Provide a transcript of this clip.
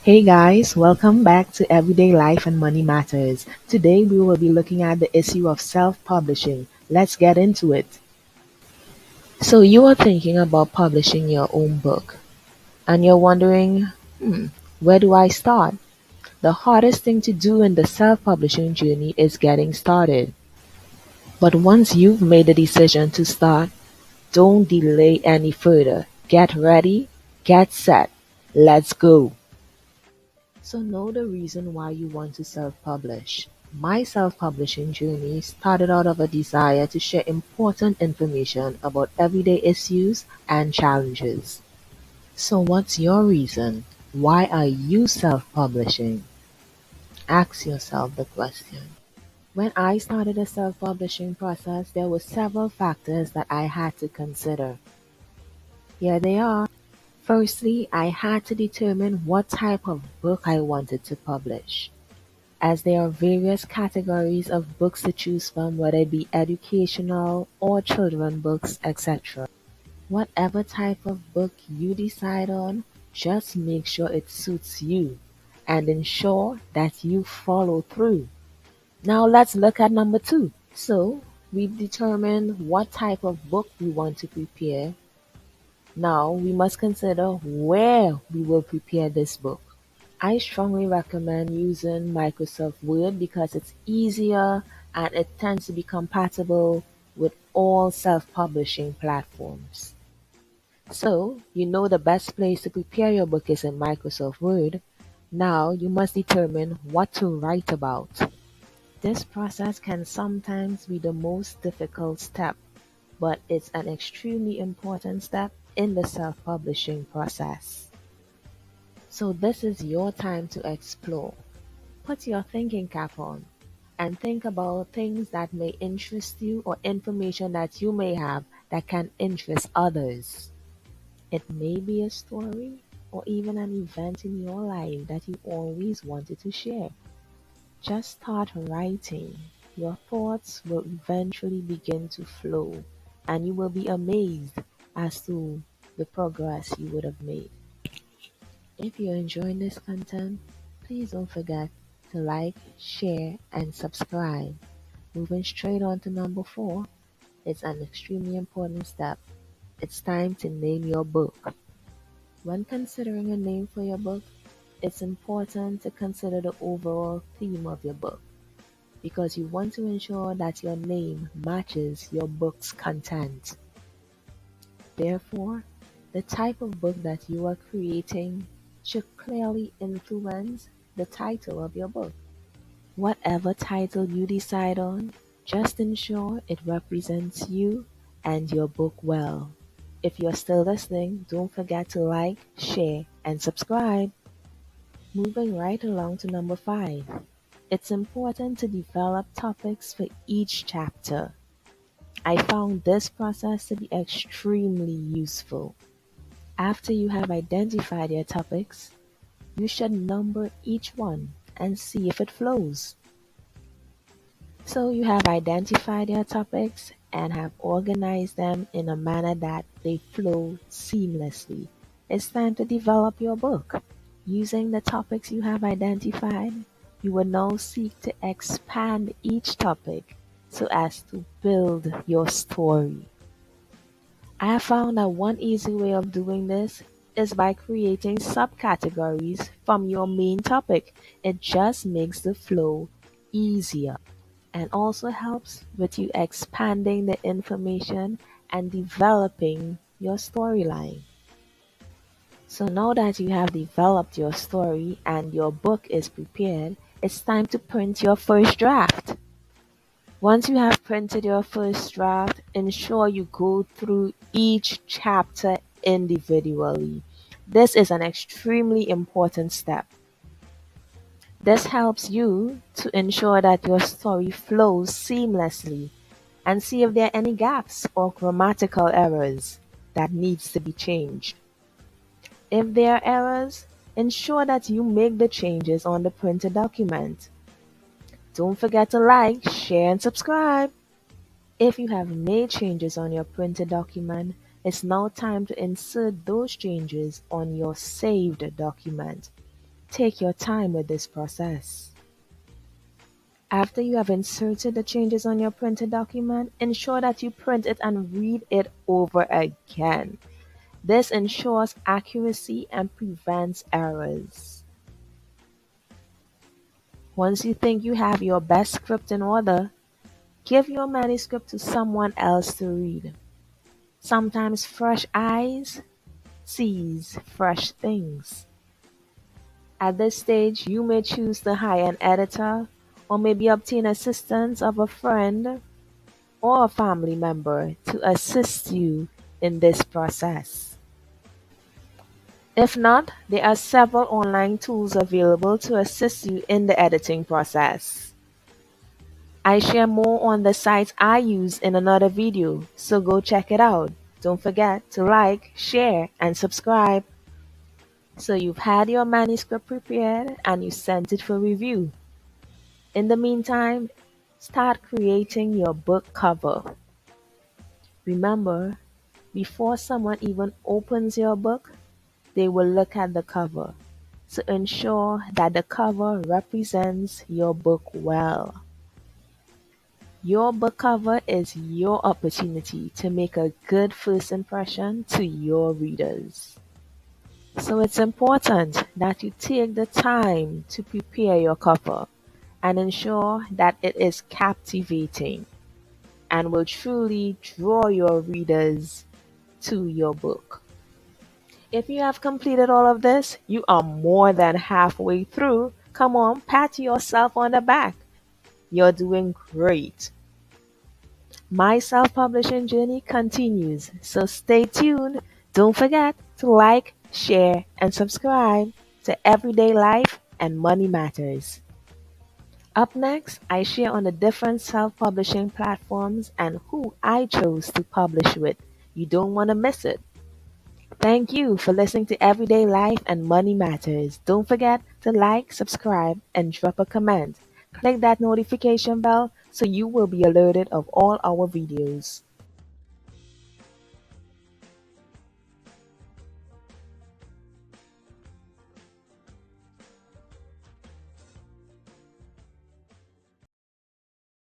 Hey guys, welcome back to Everyday Life and Money Matters. Today we will be looking at the issue of self-publishing. Let's get into it. So you are thinking about publishing your own book and you're wondering, where do I start? The hardest thing to do in the self-publishing journey is getting started. But once you've made the decision to start, don't delay any further. Get ready, get set, let's go. So know the reason why you want to self-publish. My self-publishing journey started out of a desire to share important information about everyday issues and challenges. So what's your reason? Why are you self-publishing? Ask yourself the question. When I started the self-publishing process, there were several factors that I had to consider. Here they are. Firstly, I had to determine what type of book I wanted to publish, as there are various categories of books to choose from, whether it be educational or children books, etc. Whatever type of book you decide on, just make sure it suits you and ensure that you follow through. Now let's look at number two. So we've determined what type of book we want to prepare. Now we must consider where we will prepare this book. I strongly recommend using Microsoft Word because it's easier and it tends to be compatible with all self-publishing platforms. So, you know the best place to prepare your book is in Microsoft Word. Now you must determine what to write about. This process can sometimes be the most difficult step, but it's an extremely important step in the self-publishing process. So this is your time to explore. Put your thinking cap on and think about things that may interest you or information that you may have that can interest others. It may be a story or even an event in your life that you always wanted to share. Just start writing. Your thoughts will eventually begin to flow and you will be amazed as to the progress you would have made. If you're enjoying this content, please don't forget to like, share, and subscribe. Moving straight on to number 4, it's an extremely important step. It's time to name your book. When considering a name for your book, it's important to consider the overall theme of your book because you want to ensure that your name matches your book's content. Therefore, the type of book that you are creating should clearly influence the title of your book. Whatever title you decide on, just ensure it represents you and your book well. If you're still listening, don't forget to like, share, and subscribe. Moving right along to number 5. It's important to develop topics for each chapter. I found this process to be extremely useful. After you have identified your topics, you should number each one and see if it flows. So you have identified your topics and have organized them in a manner that they flow seamlessly. It's time to develop your book. Using the topics you have identified, you will now seek to expand each topic so as to build your story. I have found that one easy way of doing this is by creating subcategories from your main topic. It just makes the flow easier and also helps with you expanding the information and developing your storyline. So now that you have developed your story and your book is prepared, it's time to print your first draft. Once you have printed your first draft, ensure you go through each chapter individually. This is an extremely important step. This helps you to ensure that your story flows seamlessly and see if there are any gaps or grammatical errors that needs to be changed. If there are errors, ensure that you make the changes on the printed document. Don't forget to like, share, and subscribe. If you have made changes on your printed document, it's now time to insert those changes on your saved document. take your time with this process. After you have inserted the changes on your printed document, ensure that you print it and read it over again. This ensures accuracy and prevents errors. Once you think you have your best script in order, give your manuscript to someone else to read. Sometimes fresh eyes sees fresh things. At this stage, you may choose to hire an editor or maybe obtain assistance of a friend or a family member to assist you in this process. If not, there are several online tools available to assist you in the editing process. I share more on the sites I use in another video, so go check it out. Don't forget to like, share, and subscribe. So you've had your manuscript prepared and you sent it for review. In the meantime, start creating your book cover. Remember, before someone even opens your book, they will look at the cover. So ensure that the cover represents your book well. Your book cover is your opportunity to make a good first impression to your readers. So it's important that you take the time to prepare your cover and ensure that it is captivating and will truly draw your readers to your book. If you have completed all of this, you are more than halfway through. Come on, pat yourself on the back. You're doing great. My self-publishing journey continues, so stay tuned. Don't forget to like, share, and subscribe to Everyday Life and Money Matters. Up next, I share on the different self-publishing platforms and who I chose to publish with. You don't want to miss it. Thank you for listening to Everyday Life and Money Matters. Don't forget to like, subscribe, and drop a comment. Click that notification bell so you will be alerted of all our videos.